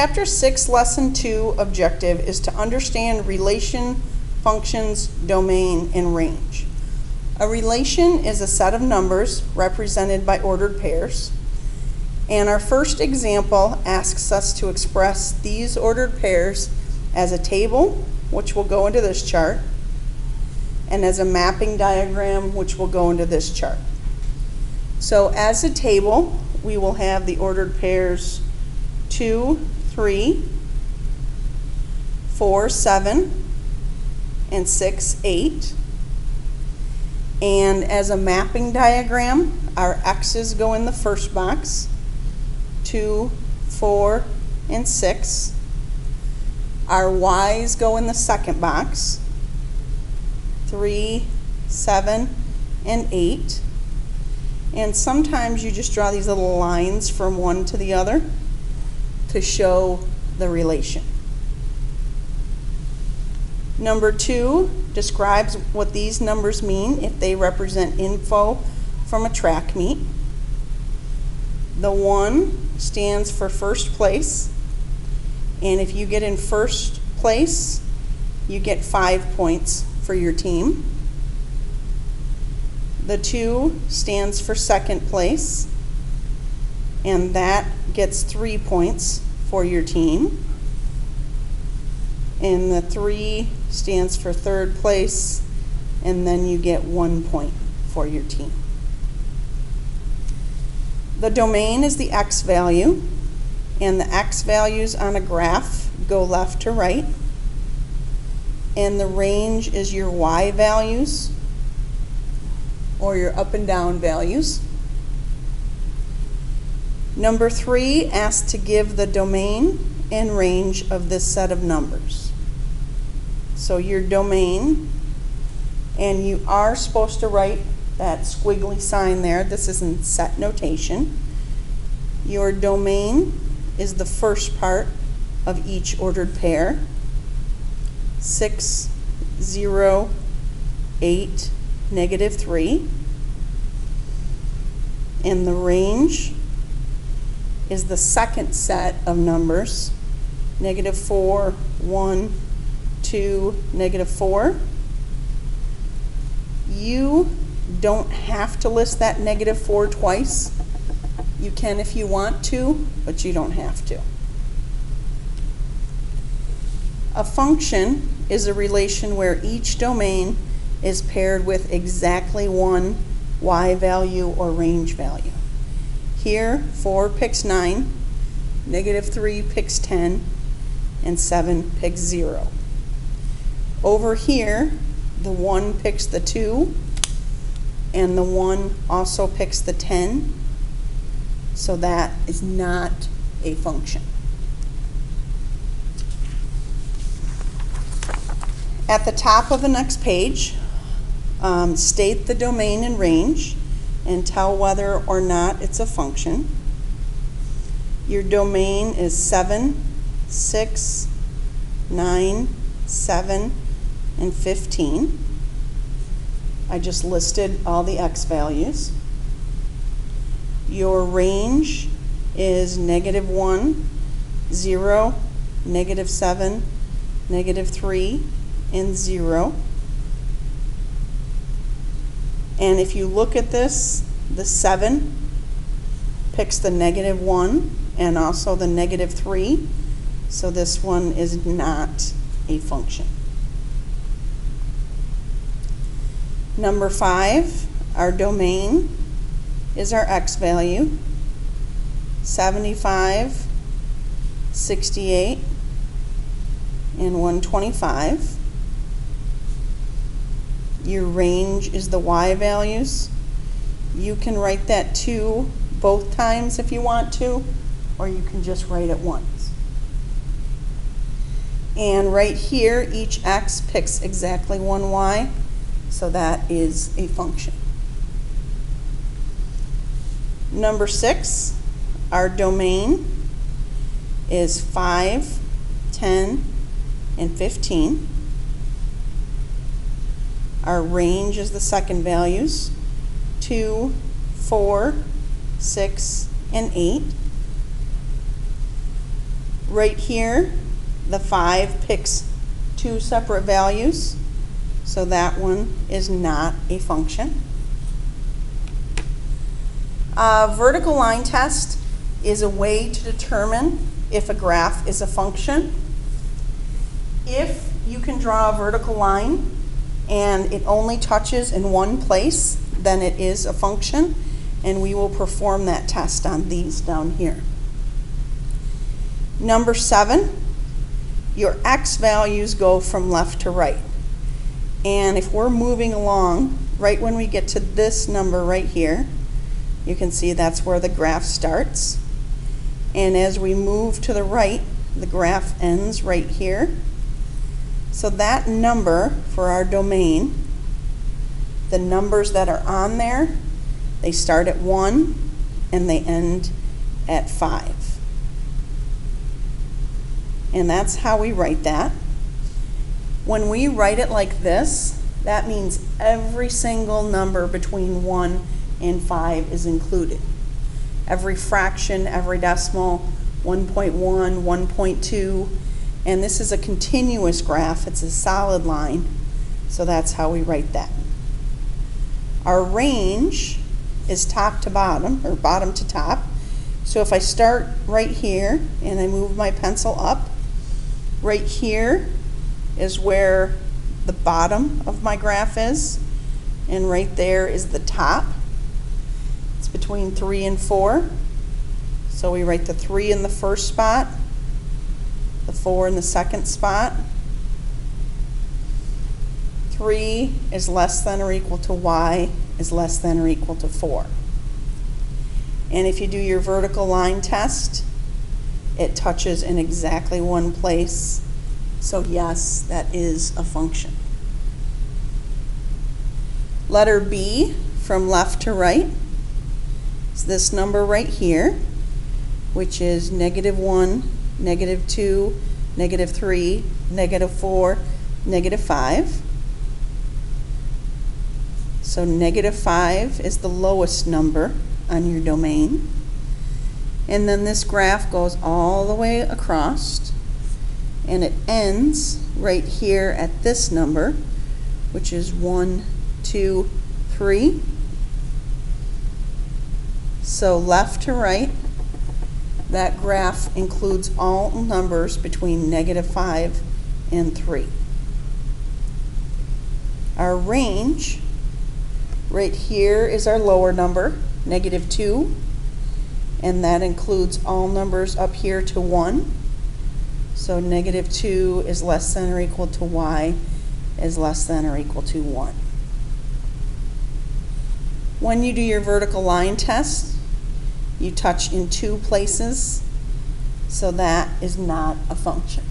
Chapter 6, Lesson 2 objective is to understand relation, functions, domain, and range. A relation is a set of numbers represented by ordered pairs. And our first example asks us to express these ordered pairs as a table, which will go into this chart, and as a mapping diagram, which will go into this chart. So as a table, we will have the ordered pairs 2, 3, 4, 7, and 6, 8. And as a mapping diagram, our X's go in the first box, 2, 4, and 6. Our Y's go in the second box, 3, 7, and 8. And sometimes you just draw these little lines from one to the other to show the relation. Number 2 describes what these numbers mean if they represent info from a track meet. The 1 stands for first place, and if you get in first place, you get 5 points for your team. The 2 stands for second place, and that gets 3 points for your team. And the 3 stands for third place, and then you get 1 point for your team. The domain is the X value, and the X values on a graph go left to right. And the range is your Y values, or your up and down values. Number 3 asks to give the domain and range of this set of numbers. So your domain, and you are supposed to write that squiggly sign there. This is in set notation. Your domain is the first part of each ordered pair. 6, 0, 8, -3. And the range is the second set of numbers, -4, 1, 2, -4. You don't have to list that -4 twice. You can if you want to, but you don't have to. A function is a relation where each domain is paired with exactly one Y value or range value. Here, 4 picks 9, -3 picks 10, and 7 picks 0. Over here, the 1 picks the 2, and the 1 also picks the 10, so that is not a function. At the top of the next page, state the domain and range and tell whether or not it's a function. Your domain is 7, 6, 9, 7, and 15. I just listed all the X values. Your range is -1, 0, -7, -3, and 0. And if you look at this, the 7 picks the -1 and also the -3, so this one is not a function. Number 5, our domain is our X value, 75, 68, and 125. Your range is the Y values. You can write that 2 both times if you want to, or you can just write it once. And right here, each X picks exactly one Y, so that is a function. Number 6, our domain is 5, 10, and 15. Our range is the second values, 2, 4, 6, and 8. Right here, the 5 picks 2 separate values, so that one is not a function. A vertical line test is a way to determine if a graph is a function. If you can draw a vertical line and it only touches in one place, then it is a function, and we will perform that test on these down here. Number 7, your x values go from left to right. And if we're moving along, right when we get to this number right here, you can see that's where the graph starts. And as we move to the right, the graph ends right here. So that number for our domain, the numbers that are on there, they start at 1 and they end at 5. And that's how we write that. When we write it like this, that means every single number between 1 and 5 is included. Every fraction, every decimal, 1.1, 1.2, and this is a continuous graph. It's a solid line, so that's how we write that. Our range is top to bottom, or bottom to top. So if I start right here and I move my pencil up, right here is where the bottom of my graph is, and right there is the top. It's between 3 and 4. So we write the 3 in the first spot, the 4 in the second spot. 3 is less than or equal to y is less than or equal to 4. And if you do your vertical line test, it touches in exactly one place. So yes, that is a function. Letter B, from left to right, is this number right here, which is -1, -2, -3, -4, -5. So -5 is the lowest number on your domain. And then this graph goes all the way across, and it ends right here at this number, which is 1, 2, 3. So left to right, that graph includes all numbers between -5 and 3. Our range, right here is our lower number, -2, and that includes all numbers up here to 1. So -2 is less than or equal to y is less than or equal to 1. When you do your vertical line test, you touch in 2 places, so that is not a function.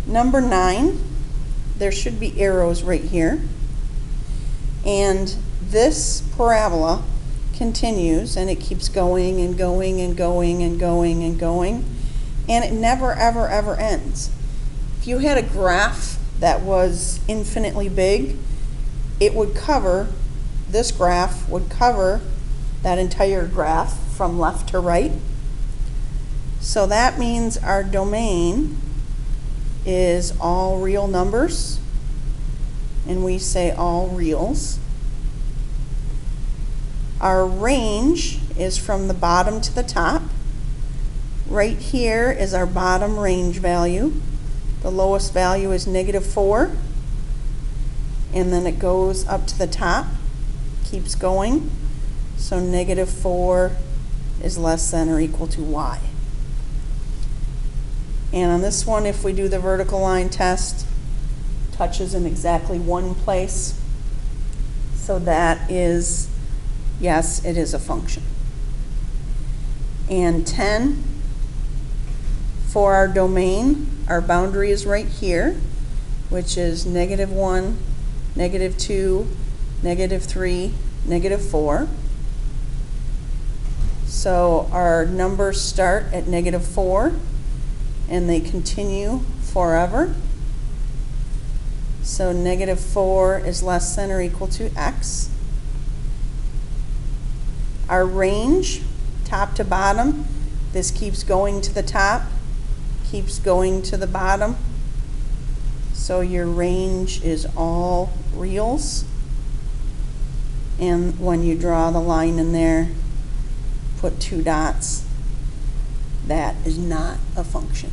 Number 9, there should be arrows right here, and this parabola continues, and it keeps going and going and going and going and going, and it never ever ever ends. If you had a graph that was infinitely big, it would cover, this graph would cover that entire graph from left to right. So that means our domain is all real numbers, and we say all reals. Our range is from the bottom to the top. Right here is our bottom range value. The lowest value is -4, and then it goes up to the top, keeps going. So -4 is less than or equal to y. And on this one, if we do the vertical line test, touches in exactly one place. So that is, yes, it is a function. And 10, for our domain, our boundary is right here, which is -1, -2, -3, -4. So our numbers start at -4 and they continue forever. So -4 is less than or equal to x. Our range top to bottom. This keeps going to the top, keeps going to the bottom. So your range is all reals. And when you draw the line in there, put 2 dots. That is not a function.